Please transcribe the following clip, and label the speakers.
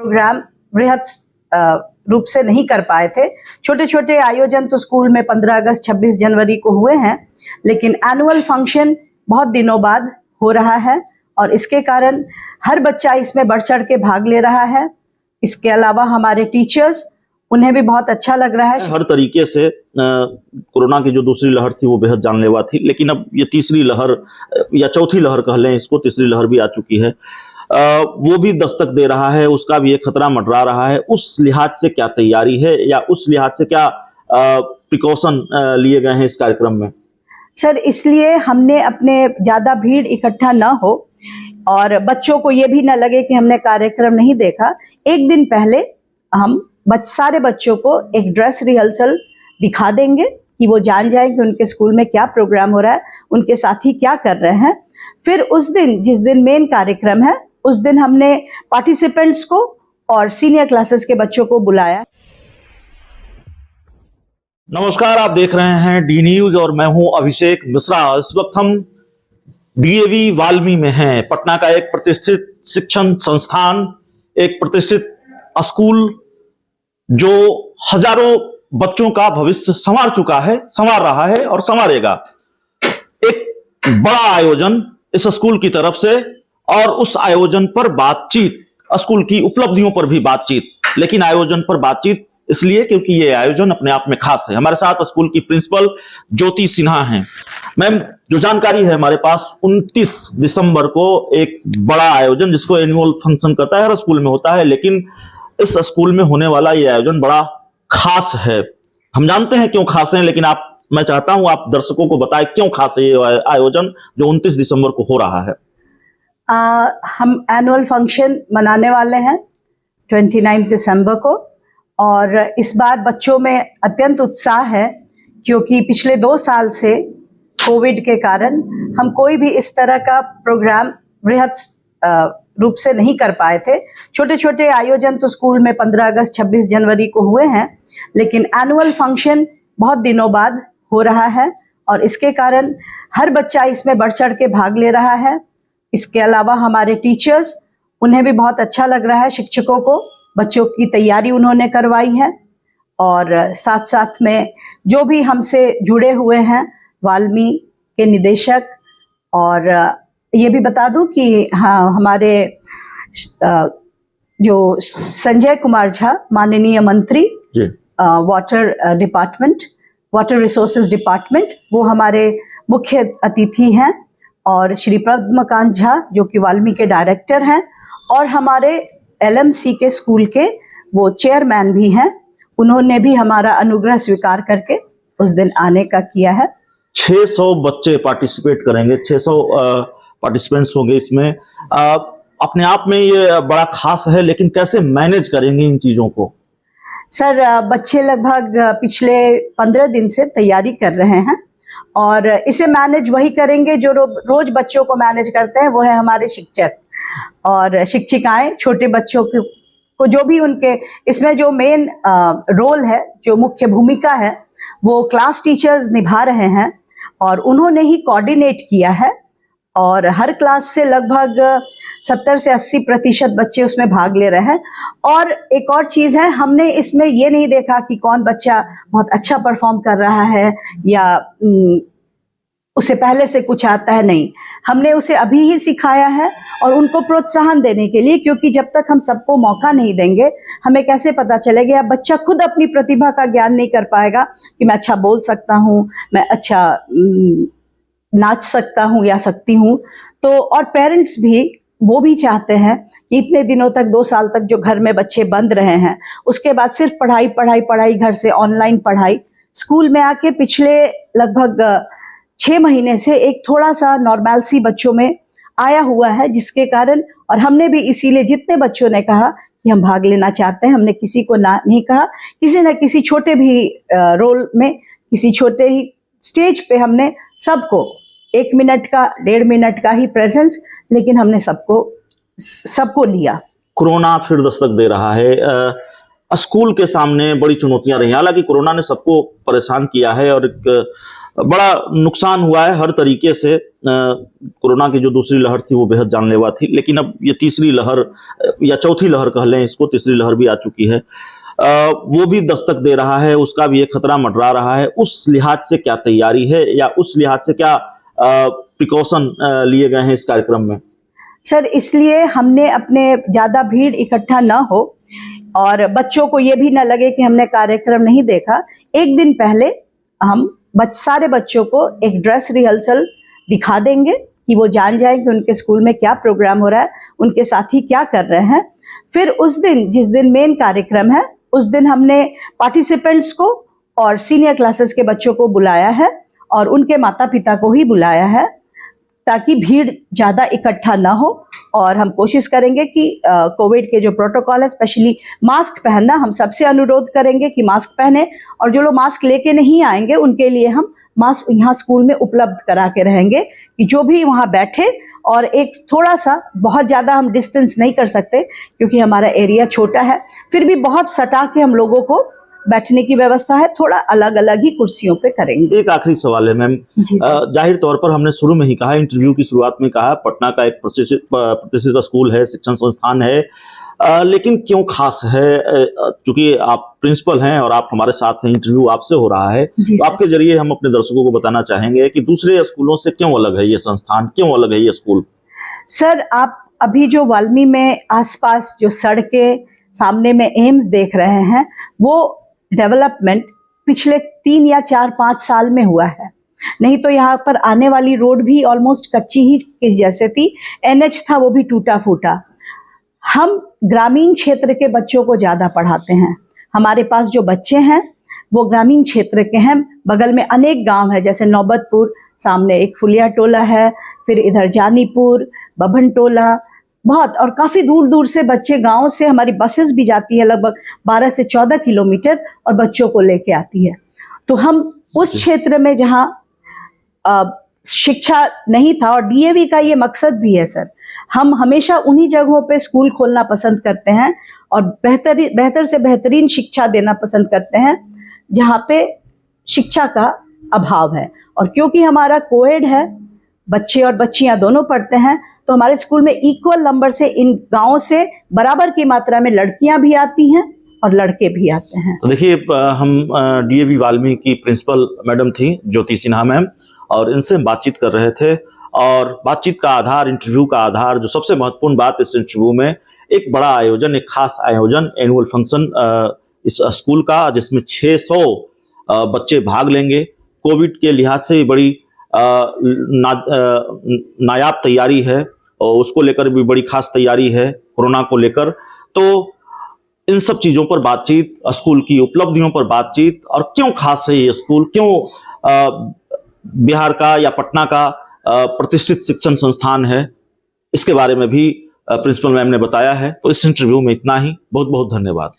Speaker 1: Programme वृहद रूप से नहीं कर पाए थे। छोटे छोटे आयोजन तो स्कूल में 15 अगस्त 26 जनवरी को हुए हैं, लेकिन एनुअल फंक्शन बहुत दिनों बाद हो रहा है और इसके कारण हर बच्चा इसमें बढ़ चढ़ के भाग ले रहा है। इसके अलावा हमारे टीचर्स, उन्हें भी बहुत अच्छा लग रहा है।
Speaker 2: हर तरीके से कोरोना की जो दूसरी लहर थी वो बेहद जानलेवा थी, लेकिन अब ये तीसरी लहर या चौथी लहर कह लें इसको, तीसरी लहर भी आ चुकी है, वो भी दस्तक दे रहा है, उसका भी एक खतरा मंडरा रहा है। उस लिहाज से क्या तैयारी है या उस लिहाज से क्या प्रिकॉशन लिए गए हैं इस कार्यक्रम में?
Speaker 1: सर, इसलिए हमने अपने ज़्यादा भीड़ इकट्ठा ना हो और बच्चों को ये भी ना लगे कि हमने कार्यक्रम नहीं देखा, एक दिन पहले हम सारे बच्चों को एक ड्रेस रिहर्सल दिखा देंगे कि वो जान जाएं कि उनके स्कूल में क्या प्रोग्राम हो रहा है, उनके साथी क्या कर रहे हैं। फिर उस दिन, जिस दिन मेन कार्यक्रम है, उस दिन हमने पार्टिसिपेंट्स को और सीनियर क्लासेस के बच्चों को बुलाया।
Speaker 2: नमस्कार, आप देख रहे हैं डी न्यूज और मैं हूं अभिषेक मिश्रा। इस वक्त हम डीएवी वाल्मी में हैं, पटना का एक प्रतिष्ठित शिक्षण संस्थान, एक प्रतिष्ठित स्कूल जो हजारों बच्चों का भविष्य संवार चुका है, संवार रहा है और संवारेगा। एक बड़ा आयोजन इस स्कूल की तरफ से और उस आयोजन पर बातचीत, स्कूल की उपलब्धियों पर भी बातचीत, लेकिन आयोजन पर बातचीत इसलिए क्योंकि ये आयोजन अपने आप में खास है। हमारे साथ स्कूल की प्रिंसिपल ज्योति सिन्हा हैं। मैम, जो जानकारी है हमारे पास, 29 दिसंबर को एक बड़ा आयोजन जिसको एनुअल फंक्शन कहता है, हर स्कूल में होता है, लेकिन इस स्कूल में होने वाला ये आयोजन बड़ा खास है। हम जानते हैं क्यों खास है, लेकिन मैं चाहता हूं आप दर्शकों को बताएं क्यों खास है ये आयोजन जो 29 दिसंबर को हो रहा है।
Speaker 1: हम एनुअल फंक्शन मनाने वाले हैं 29 दिसंबर को और इस बार बच्चों में अत्यंत उत्साह है क्योंकि पिछले 2 साल से कोविड के कारण हम कोई भी इस तरह का प्रोग्राम वृहद रूप से नहीं कर पाए थे। छोटे छोटे आयोजन तो स्कूल में 15 अगस्त 26 जनवरी को हुए हैं, लेकिन एनुअल फंक्शन बहुत दिनों बाद हो रहा है और इसके कारण हर बच्चा इसमें बढ़ चढ़ के भाग ले रहा है। इसके अलावा हमारे टीचर्स, उन्हें भी बहुत अच्छा लग रहा है, शिक्षकों को बच्चों की तैयारी उन्होंने करवाई है और साथ साथ में जो भी हमसे जुड़े हुए हैं, वाल्मी के निदेशक, और ये भी बता दूं कि हाँ, हमारे जो संजय कुमार झा, माननीय मंत्री water department, water resources department, वो हमारे मुख्य अतिथि हैं, और श्री पद्मकांत झा जो कि वाल्मी के डायरेक्टर हैं और हमारे एलएमसी के स्कूल के वो चेयरमैन भी हैं। उन्होंने भी हमारा अनुग्रह स्वीकार करके उस दिन आने का किया है।
Speaker 2: 600 बच्चे पार्टिसिपेट करेंगे, 600 पार्टिसिपेंट्स होंगे इसमें। अपने आप में ये बड़ा खास है, लेकिन कैसे मैनेज करेंगे इन चीजों को?
Speaker 1: सर, बच्चे लगभग पिछले 15 दिन से तैयारी कर रहे हैं और इसे मैनेज वही करेंगे जो रोज बच्चों को मैनेज करते हैं, वो है हमारे शिक्षक और शिक्षिकाएं। छोटे बच्चों को जो भी उनके इसमें जो मेन रोल है, जो मुख्य भूमिका है, वो क्लास टीचर्स निभा रहे हैं और उन्होंने ही कोऑर्डिनेट किया है और हर क्लास से लगभग 70 से 80% बच्चे उसमें भाग ले रहे हैं। और एक और चीज़ है, हमने इसमें ये नहीं देखा कि कौन बच्चा बहुत अच्छा परफॉर्म कर रहा है या उसे पहले से कुछ आता है, नहीं, हमने उसे अभी ही सिखाया है और उनको प्रोत्साहन देने के लिए, क्योंकि जब तक हम सबको मौका नहीं देंगे हमें कैसे पता चलेगा। अब बच्चा खुद अपनी प्रतिभा का ज्ञान नहीं कर पाएगा कि मैं अच्छा बोल सकता हूँ, मैं अच्छा नाच सकता हूँ या सकती हूँ। तो और पेरेंट्स भी, वो भी चाहते हैं कि इतने दिनों तक, 2 साल तक जो घर में बच्चे बंद रहे हैं, उसके बाद सिर्फ पढ़ाई पढ़ाई पढ़ाई, घर से ऑनलाइन पढ़ाई, स्कूल में आके पिछले लगभग 6 महीने से एक थोड़ा सा नॉर्मलसी बच्चों में आया हुआ है, जिसके कारण, और हमने भी इसीलिए जितने बच्चों ने कहा कि हम भाग लेना चाहते हैं, हमने किसी को ना नहीं कहा। किसी न किसी छोटे भी रोल में, किसी छोटे ही स्टेज पे हमने सबको 1 मिनट का, 1.5 मिनट का ही प्रेजेंस, लेकिन हमने सबको लिया।
Speaker 2: कोरोना फिर दस्तक दे रहा है, स्कूल के सामने बड़ी चुनौतियां रही। हालांकि कोरोना ने सबको परेशान किया है और एक बड़ा नुकसान हुआ है हर तरीके से। कोरोना की जो दूसरी लहर थी वो बेहद जानलेवा थी, लेकिन अब ये तीसरी लहर या चौथी लहर कह लें इसको, तीसरी लहर भी आ चुकी है। वो भी दस्तक दे रहा है, उसका भी एक खतरा मंडरा रहा है। उस लिहाज से क्या तैयारी है या उस लिहाज से क्या प्रिकॉशन लिए गए हैं इस कार्यक्रम में?
Speaker 1: सर, इसलिए हमने अपने ज़्यादा भीड़ इकट्ठा ना हो और बच्चों को ये भी ना लगे कि हमने कार्यक्रम नहीं देखा, एक दिन पहले हम सारे बच्चों को एक ड्रेस रिहर्सल दिखा देंगे कि वो जान जाए कि उनके स्कूल में क्या प्रोग्राम हो रहा है, उनके साथी क्या कर रहे हैं। फिर उस दिन, जिस दिन मेन कार्यक्रम है, उस दिन हमने पार्टिसिपेंट्स को और सीनियर क्लासेस के बच्चों को बुलाया है और उनके माता पिता को ही बुलाया है, ताकि भीड़ ज़्यादा इकट्ठा ना हो। और हम कोशिश करेंगे कि कोविड के जो प्रोटोकॉल है, स्पेशली मास्क पहनना, हम सबसे अनुरोध करेंगे कि मास्क पहने, और जो लोग मास्क लेके नहीं आएंगे उनके लिए हम मास्क यहाँ स्कूल में उपलब्ध करा के रहेंगे कि जो भी वहाँ बैठे, और एक थोड़ा सा, बहुत ज़्यादा हम डिस्टेंस नहीं कर सकते क्योंकि हमारा एरिया छोटा है, फिर भी बहुत सटा के हम लोगों को बैठने की व्यवस्था है, थोड़ा अलग अलग ही कुर्सियों पे करेंगे।
Speaker 2: एक आखिरी सवाल है मैम, जाहिर तौर पर हमने शुरू में ही कहा, इंटरव्यू की शुरुआत में कहा, पटना का एक प्रतिष्ठित स्कूल है, शिक्षण संस्थान है, लेकिन क्यों खास है? चूंकि आप प्रिंसिपल हैं और आप हमारे साथ हैं, इंटरव्यू आपसे हो रहा है, तो आपके जरिए हम अपने दर्शकों को बताना चाहेंगे कि दूसरे स्कूलों से क्यों अलग है ये संस्थान, क्यों अलग है ये स्कूल?
Speaker 1: सर, आप अभी जो वाल्मी में आसपास जो सड़कें, सामने में एम्स देख रहे हैं, वो डेवलपमेंट पिछले 3 या 4-5 साल में हुआ है। नहीं तो यहाँ पर आने वाली रोड भी ऑलमोस्ट कच्ची ही के जैसे थी, एनएच था वो भी टूटा फूटा। हम ग्रामीण क्षेत्र के बच्चों को ज़्यादा पढ़ाते हैं, हमारे पास जो बच्चे हैं वो ग्रामीण क्षेत्र के हैं। बगल में अनेक गांव है, जैसे नौबतपुर, सामने एक फुलिया टोला है, फिर इधर जानीपुर, बभन टोला, बहुत, और काफ़ी दूर दूर से बच्चे, गांव से हमारी बसेस भी जाती है, लगभग 12 से 14 किलोमीटर, और बच्चों को लेके आती है। तो हम उस क्षेत्र में जहाँ शिक्षा नहीं था, और डीएवी का ये मकसद भी है सर, हम हमेशा उन्हीं जगहों पे स्कूल खोलना पसंद करते हैं और बेहतर से बेहतरीन शिक्षा देना पसंद करते हैं जहाँ पे शिक्षा का अभाव है। और क्योंकि हमारा कोएड है, बच्चे और बच्चियां दोनों पढ़ते हैं, तो हमारे स्कूल में इक्वल नंबर से इन गांवों से बराबर की मात्रा में लड़कियां भी आती हैं और लड़के भी आते हैं।
Speaker 2: तो देखिए, हम डीएवी वाल्मी की प्रिंसिपल मैडम थी ज्योति सिन्हा मैम, और इनसे बातचीत कर रहे थे, और बातचीत का आधार, इंटरव्यू का आधार, जो सबसे महत्वपूर्ण बात इस इंटरव्यू में, एक बड़ा आयोजन, एक खास आयोजन, एनुअल फंक्शन इस स्कूल का, जिसमें 600 बच्चे भाग लेंगे। कोविड के लिहाज से बड़ी नायाब तैयारी है, और उसको लेकर भी बड़ी खास तैयारी है, कोरोना को लेकर। तो इन सब चीज़ों पर बातचीत, स्कूल की उपलब्धियों पर बातचीत, और क्यों खास है ये स्कूल, क्यों बिहार का या पटना का प्रतिष्ठित शिक्षण संस्थान है, इसके बारे में भी प्रिंसिपल मैम ने बताया है। तो इस इंटरव्यू में इतना ही। बहुत बहुत धन्यवाद।